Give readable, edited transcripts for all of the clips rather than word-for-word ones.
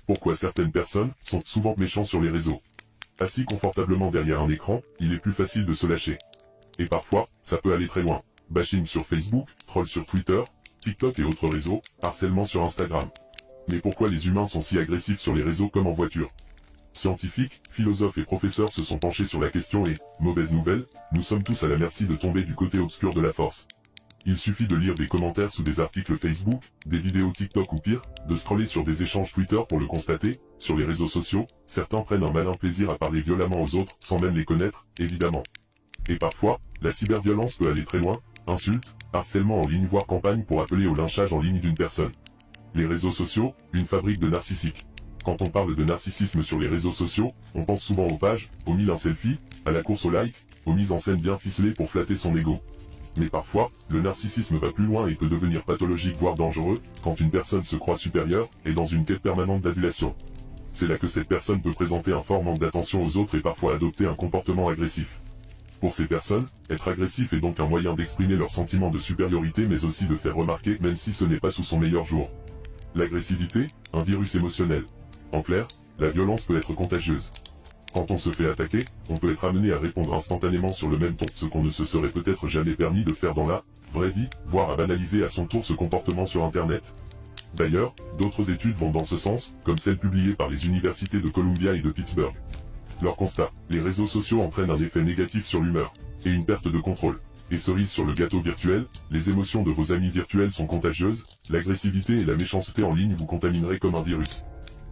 Pourquoi certaines personnes sont souvent méchantes sur les réseaux. Assis confortablement derrière un écran, il est plus facile de se lâcher. Et parfois, ça peut aller très loin. Bashing sur Facebook, troll sur Twitter, TikTok et autres réseaux, harcèlement sur Instagram. Mais pourquoi les humains sont si agressifs sur les réseaux comme en voiture? Scientifiques, philosophes et professeurs se sont penchés sur la question et, mauvaise nouvelle, nous sommes tous à la merci de tomber du côté obscur de la force. Il suffit de lire des commentaires sous des articles Facebook, des vidéos TikTok ou pire, de scroller sur des échanges Twitter pour le constater. Sur les réseaux sociaux, certains prennent un malin plaisir à parler violemment aux autres, sans même les connaître, évidemment. Et parfois, la cyberviolence peut aller très loin, insultes, harcèlement en ligne voire campagne pour appeler au lynchage en ligne d'une personne. Les réseaux sociaux, une fabrique de narcissiques. Quand on parle de narcissisme sur les réseaux sociaux, on pense souvent aux pages, aux 1001 selfies, à la course au like, aux mises en scène bien ficelées pour flatter son ego. Mais parfois, le narcissisme va plus loin et peut devenir pathologique voire dangereux, quand une personne se croit supérieure, et dans une quête permanente d'adulation. C'est là que cette personne peut présenter un fort manque d'attention aux autres et parfois adopter un comportement agressif. Pour ces personnes, être agressif est donc un moyen d'exprimer leur sentiment de supériorité mais aussi de faire remarquer même si ce n'est pas sous son meilleur jour. L'agressivité, un virus émotionnel. En clair, la violence peut être contagieuse. Quand on se fait attaquer, on peut être amené à répondre instantanément sur le même ton, ce qu'on ne se serait peut-être jamais permis de faire dans la vraie vie, voire à banaliser à son tour ce comportement sur Internet. D'ailleurs, d'autres études vont dans ce sens, comme celle publiée par les universités de Columbia et de Pittsburgh. Leur constat, les réseaux sociaux entraînent un effet négatif sur l'humeur, et une perte de contrôle. Et cerise sur le gâteau virtuel, les émotions de vos amis virtuels sont contagieuses, l'agressivité et la méchanceté en ligne vous contamineraient comme un virus.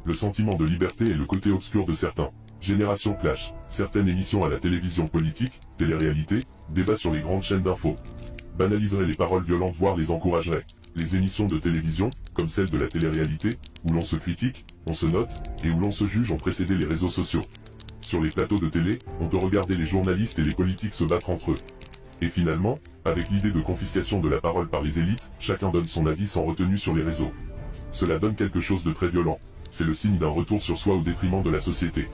Le sentiment de liberté est le côté obscur de certains. Génération Clash, certaines émissions à la télévision politique, télé-réalité, débats sur les grandes chaînes d'infos. Banaliseraient les paroles violentes voire les encourageraient. Les émissions de télévision, comme celle de la télé-réalité, où l'on se critique, on se note, et où l'on se juge ont précédé les réseaux sociaux. Sur les plateaux de télé, on peut regarder les journalistes et les politiques se battre entre eux. Et finalement, avec l'idée de confiscation de la parole par les élites, chacun donne son avis sans retenue sur les réseaux. Cela donne quelque chose de très violent. C'est le signe d'un retour sur soi au détriment de la société.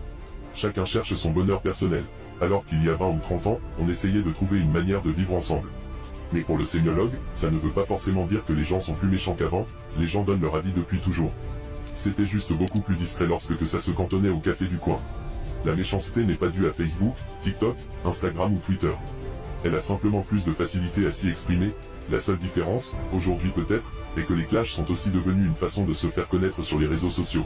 Chacun cherche son bonheur personnel, alors qu'il y a 20 ou 30 ans, on essayait de trouver une manière de vivre ensemble. Mais pour le sémiologue, ça ne veut pas forcément dire que les gens sont plus méchants qu'avant, les gens donnent leur avis depuis toujours. C'était juste beaucoup plus discret lorsque que ça se cantonnait au café du coin. La méchanceté n'est pas due à Facebook, TikTok, Instagram ou Twitter. Elle a simplement plus de facilité à s'y exprimer. La seule différence, aujourd'hui peut-être, est que les clashs sont aussi devenus une façon de se faire connaître sur les réseaux sociaux.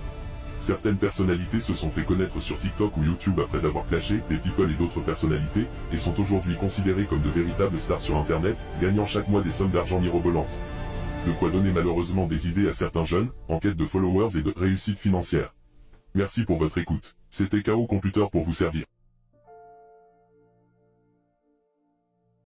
Certaines personnalités se sont fait connaître sur TikTok ou YouTube après avoir clashé des people et d'autres personnalités, et sont aujourd'hui considérées comme de véritables stars sur Internet, gagnant chaque mois des sommes d'argent mirobolantes. De quoi donner malheureusement des idées à certains jeunes, en quête de followers et de réussite financière. Merci pour votre écoute. C'était KO Computer pour vous servir.